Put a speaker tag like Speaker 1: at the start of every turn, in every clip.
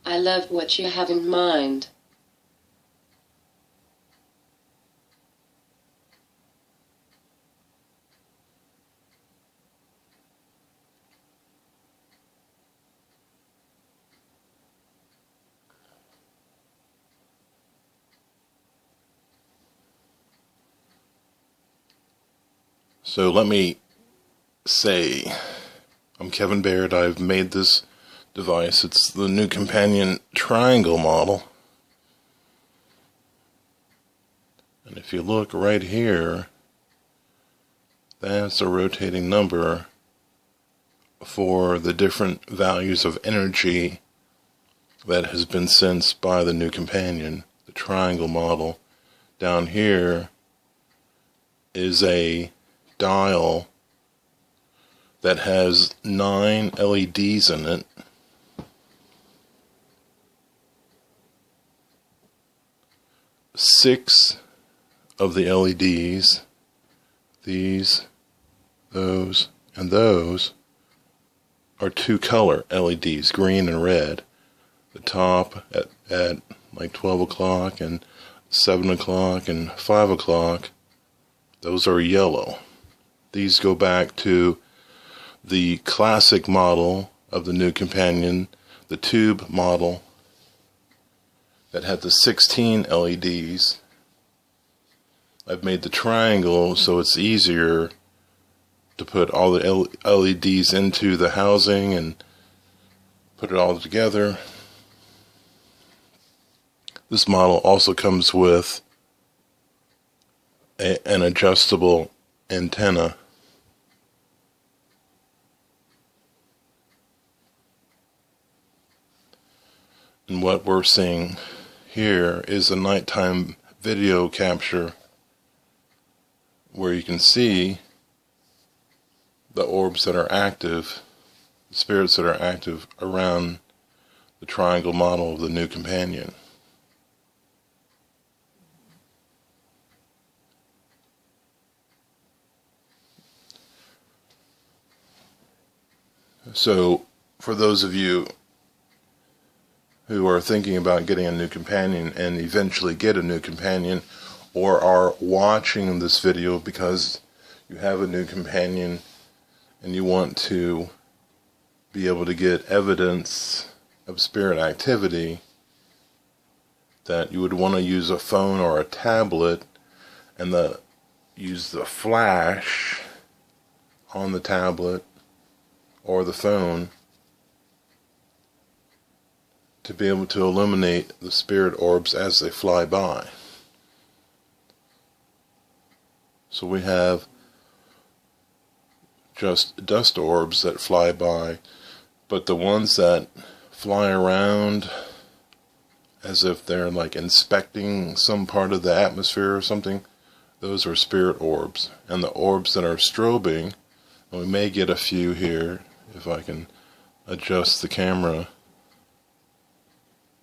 Speaker 1: I love what you have in mind.
Speaker 2: So let me say, I'm Kevin Baird. I've made this device. It's the NuCompanion Triangle model. And if you look right here, that's a rotating number for the different values of energy that has been sensed by the NuCompanion, the triangle model. Down here is a dial that has 9 LEDs in it. Six of the LEDs, these, those, and those, are two-color LEDs, green and red. The top at like 12 o'clock and 7 o'clock and 5 o'clock, those are yellow. These go back to the classic model of the NuCompanion, the tube model that had the 16 LEDs. I've made the triangle so it's easier to put all the LEDs into the housing and put it all together. This model also comes with an adjustable antenna. And what we're seeing here is a nighttime video capture where you can see the orbs that are active, the spirits that are active around the triangle model of the NuCompanion. So, for those of you who are thinking about getting a NuCompanion and eventually get a NuCompanion, or are watching this video because you have a NuCompanion and you want to be able to get evidence of spirit activity, that you would want to use a phone or a tablet and use the flash on the tablet or the phone to be able to illuminate the spirit orbs as they fly by. So we have just dust orbs that fly by, but the ones that fly around as if they're like inspecting some part of the atmosphere or something, those are spirit orbs. And the orbs that are strobing, and we may get a few here if I can adjust the camera.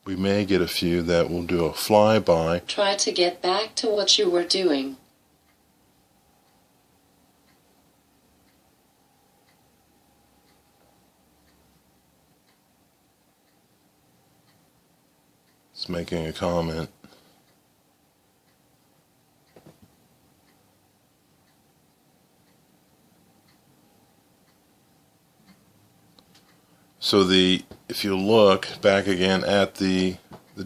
Speaker 2: We may get a few that will do a flyby.
Speaker 1: Try to get back to what you were doing.
Speaker 2: It's making a comment. So if you look back again at the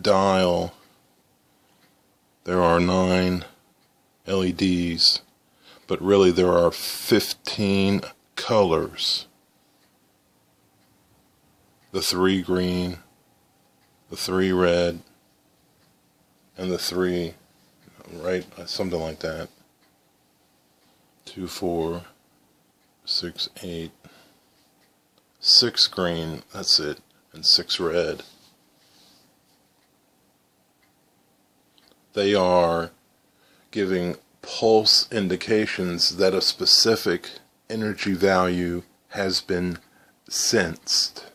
Speaker 2: dial, there are 9 LEDs, but really there are 15 colors. The 3 green, the 3 red, and the 3, right, something like that. 2, 4, 6, 8. 6 green, that's it, and 6 red. They are giving pulse indications that a specific energy value has been sensed.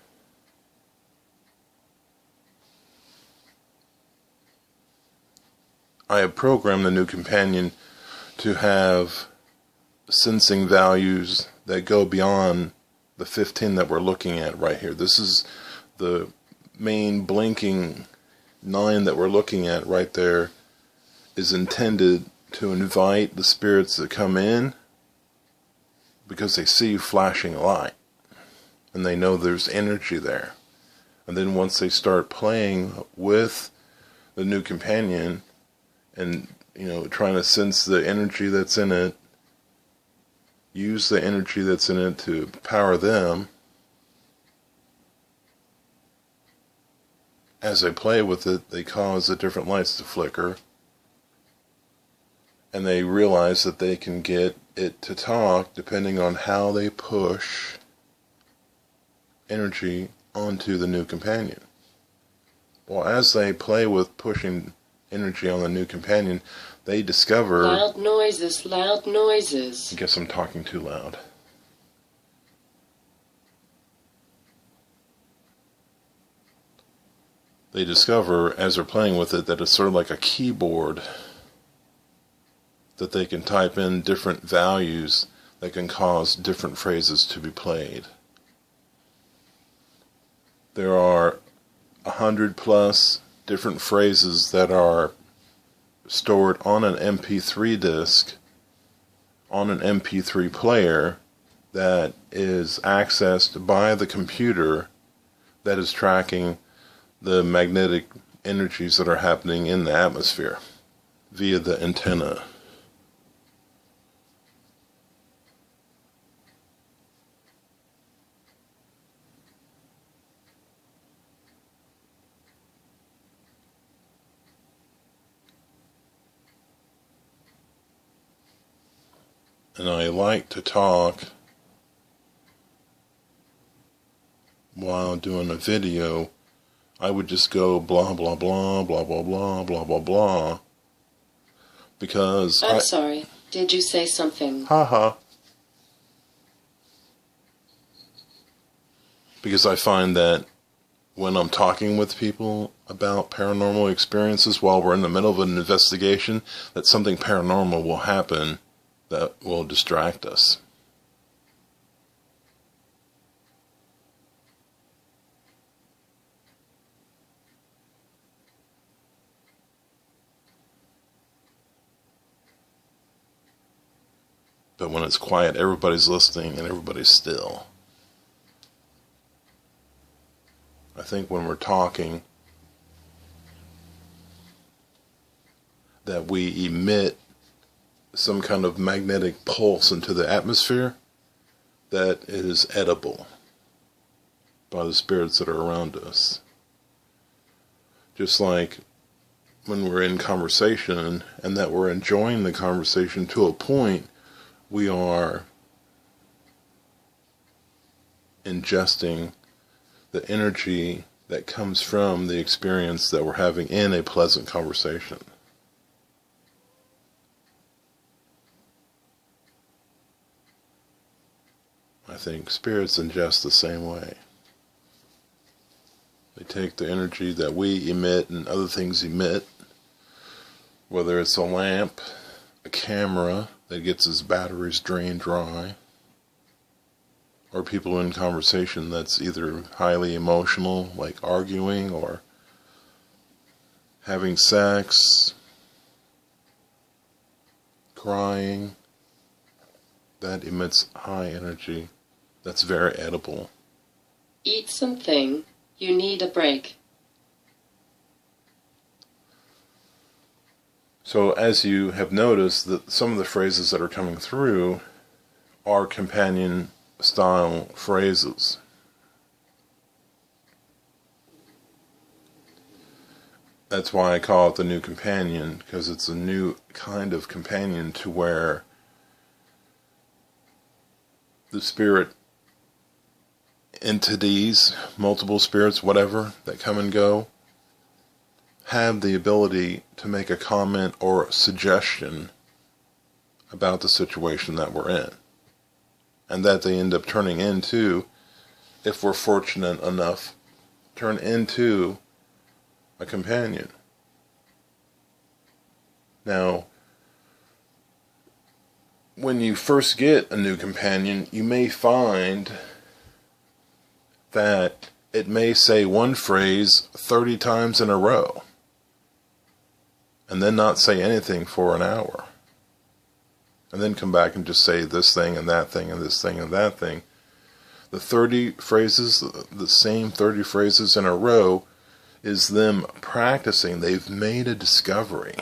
Speaker 2: I have programmed the NuCompanion to have sensing values that go beyond the 15 that we're looking at right here. This is the main blinking line that we're looking at right there is intended to invite the spirits that come in because they see you flashing a light and they know there's energy there. And then once they start playing with the NuCompanion and, trying to sense the energy that's in it, use the energy that's in it to power them, as they play with it, they cause the different lights to flicker, and they realize that they can get it to talk depending on how they push energy onto the NuCompanion. Well, as they play with pushing energy on the NuCompanion, they discover...
Speaker 1: Loud noises, loud noises.
Speaker 2: I guess I'm talking too loud. They discover, as they're playing with it, that it's sort of like a keyboard that they can type in different values that can cause different phrases to be played. There are 100+ different phrases that are stored on an MP3 disc, on an MP3 player that is accessed by the computer that is tracking the magnetic energies that are happening in the atmosphere via the antenna. And I like to talk while doing a video. I would just go blah blah blah blah blah blah blah blah blah because
Speaker 1: I'm sorry, did you say something?
Speaker 2: Haha. Because I find that when I'm talking with people about paranormal experiences while we're in the middle of an investigation, that something paranormal will happen that will distract us. But when it's quiet, everybody's listening and everybody's still. I think when we're talking, that we emit some kind of magnetic pulse into the atmosphere that is edible by the spirits that are around us. Just like when we're in conversation and that we're enjoying the conversation to a point, we are ingesting the energy that comes from the experience that we're having in a pleasant conversation. I think spirits ingest the same way. They take the energy that we emit and other things emit, whether it's a lamp, a camera that gets its batteries drained dry, or people in conversation that's either highly emotional, like arguing, or having sex, crying, that emits high energy. That's very edible.
Speaker 1: Eat something. You need a break.
Speaker 2: So as you have noticed, that some of the phrases that are coming through are companion style phrases. That's why I call it the NuCompanion, because it's a new kind of companion to where the spirit entities, multiple spirits, whatever, that come and go, have the ability to make a comment or a suggestion about the situation that we're in. And that they end up turning into, if we're fortunate enough, turn into a companion. Now, when you first get a NuCompanion, you may find that it may say one phrase 30 times in a row, and then not say anything for an hour, and then come back and just say this thing and that thing and this thing and that thing. The 30 phrases, the same 30 phrases in a row, is them practicing. They've made a discovery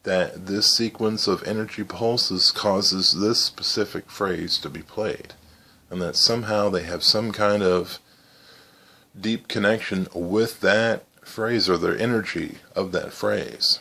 Speaker 2: that this sequence of energy pulses causes this specific phrase to be played, and that somehow they have some kind of deep connection with that phrase or their energy of that phrase.